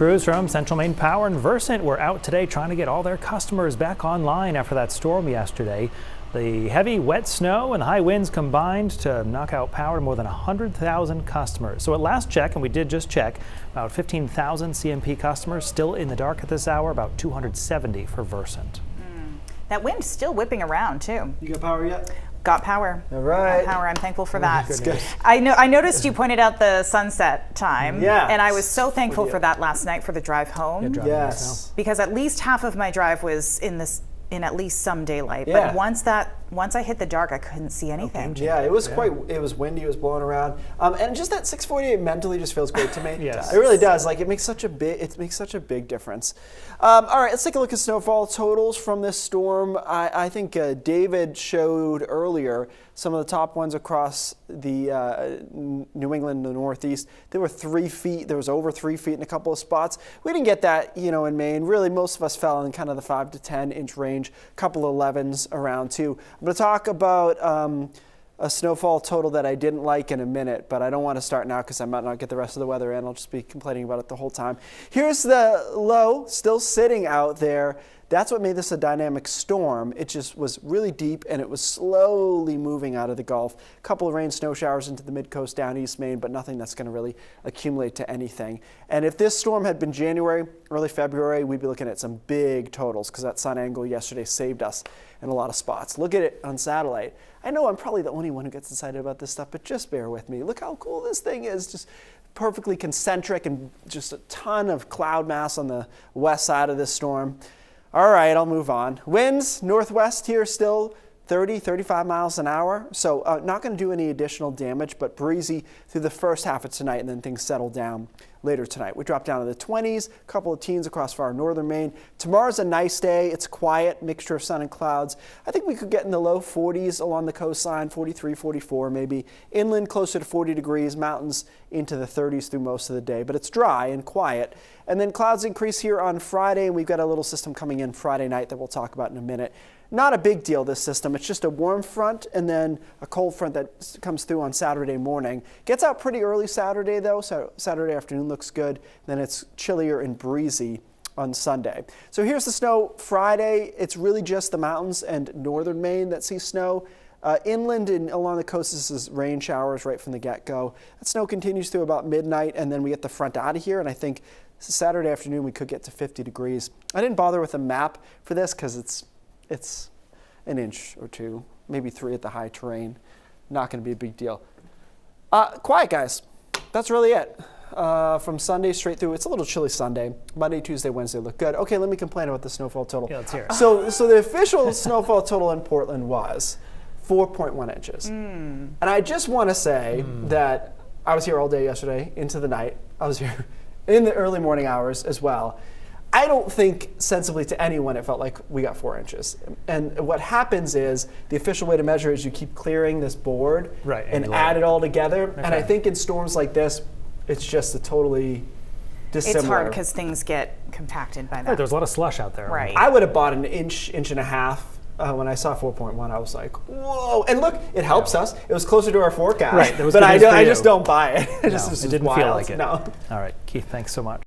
crews from Central Maine Power and Versant were out today trying to get all their customers back online after that storm yesterday. The heavy, wet snow and high winds combined to knock out power to more than 100,000 customers. So at last check, and we did just check, about 15,000 CMP customers still in the dark at this hour, about 270 for Versant. That wind's still whipping around too. You got power yet? Got power. All right. Got power. I'm thankful for that. That's good. I noticed you pointed out the sunset time. Yeah. And I was so thankful for that last night for the drive home. Yes. Because at least half of my drive was in at least some daylight. Yeah. But once I hit the dark, I couldn't see anything. Yeah, it was it was windy, it was blowing around. And just that 648 mentally just feels great to me. Yes. It really does. Like it makes such a big difference. All right, let's take a look at snowfall totals from this storm. I think David showed earlier some of the top ones across the New England, the Northeast. There were 3 feet. There was over 3 feet in a couple of spots. We didn't get that, in Maine. Really, most of us fell in kind of the 5 to 10 inch range. A couple of 11s around too. I'm going to talk about a snowfall total that I didn't like in a minute, but I don't want to start now because I might not get the rest of the weather in. I'll just be complaining about it the whole time. Here's the low still sitting out there. That's what made this a dynamic storm. It just was really deep and it was slowly moving out of the Gulf. A couple of rain, snow showers into the mid-coast down East Maine, but nothing that's going to really accumulate to anything. And if this storm had been January, early February, we'd be looking at some big totals because that sun angle yesterday saved us in a lot of spots. Look at it on satellite. I know I'm probably the only one who gets excited about this stuff, but just bear with me. Look how cool this thing is. Just perfectly concentric and just a ton of cloud mass on the west side of this storm. All right, I'll move on. Winds northwest here still 30, 35 miles an hour. So not going to do any additional damage, but breezy through the first half of tonight, and then things settle down later tonight. We drop down to the 20s, a couple of teens across far northern Maine. Tomorrow's a nice day. It's quiet, mixture of sun and clouds. I think we could get in the low 40s along the coastline, 43, 44 maybe. Inland closer to 40 degrees, mountains into the 30s through most of the day. But it's dry and quiet. And then clouds increase here on Friday, and we've got a little system coming in Friday night that we'll talk about in a minute. Not a big deal, this system. It's just a warm front and then a cold front that comes through on Saturday morning. Gets out pretty early Saturday, though, so Saturday afternoon looks good. Then it's chillier and breezy on Sunday. So here's the snow Friday. It's really just the mountains and northern Maine that see snow. Inland and along the coast, this is rain showers right from the get-go. That snow continues through about midnight, and then we get the front out of here, and I think Saturday afternoon we could get to 50 degrees. I didn't bother with a map for this because it's an inch or 2, maybe 3 at the high terrain. Not going to be a big deal. Quiet, guys. That's really it. From Sunday straight through. It's a little chilly Sunday. Monday, Tuesday, Wednesday look good. Okay, let me complain about the snowfall total. Yeah, let's hear it. So the official snowfall total in Portland was 4.1 inches. And I just want to say that I was here all day yesterday into the night. I was here in the early morning hours as well. I don't think sensibly to anyone it felt like we got 4 inches. And what happens is the official way to measure it is you keep clearing this board and add it all together. Okay. And I think in storms like this, it's just a totally dissimilar. It's hard because things get compacted by that. Right, there's a lot of slush out there. Right. I would have bought an inch and a half. When I saw 4.1, I was like, whoa. And look, it helps us. It was closer to our forecast. Right. But I just don't buy it. It didn't feel like it. No. All right, Keith, thanks so much.